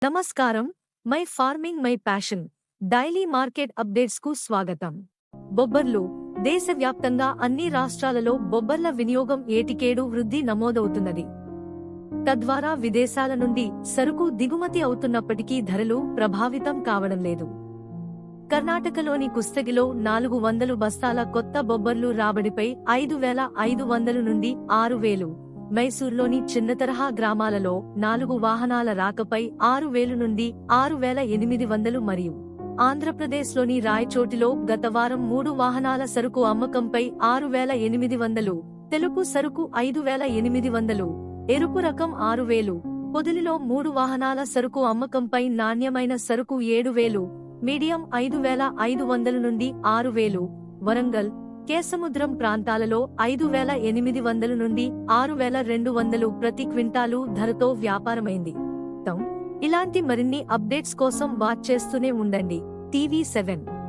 నమస్కారం. My farming my passion daily market updates కు స్వాగతం. బొబ్బర్లు దేశవ్యాప్తంగా అన్ని రాష్ట్రాలలో బొబ్బర్ల వినియోగం ఏటికేడు వృద్ధి నమోదవుతున్నది. తద్వారా విదేశాల నుండి సరుకు దిగుమతి అవుతున్నప్పటికీ ధరలు ప్రభావితం కావడం లేదు. కర్ణాటకలోని కుస్తగిలో 400 బస్తాల కొత్త బొబ్బర్లు రాబడిపై 5,500 నుండి 6,000, మైసూర్లోని చిన్న తరహా గ్రామాలలో 4 వాహనాల రాకపై 6,000 నుండి 6,800 మరియు ఆంధ్రప్రదేశ్లోని రాయచోటిలో గత వారం 3 వాహనాల సరుకు అమ్మకంపై 6,800, తెలుపు సరుకు 5,800, ఎరుపు రకం 6,000, పొదిలిలో 3 వాహనాల సరుకు అమ్మకంపై నాణ్యమైన సరుకు 7,000, మీడియం 5,500 నుండి 6,000, వరంగల్, కేసముద్రం ప్రాంతాలలో 5,800 నుండి 6,200 ప్రతి క్వింటాలు ధరతో వ్యాపారమైంది. ఇలాంటి మరిన్ని అప్డేట్స్ కోసం వాచ్ చేస్తూనే ఉండండి టీవీ7.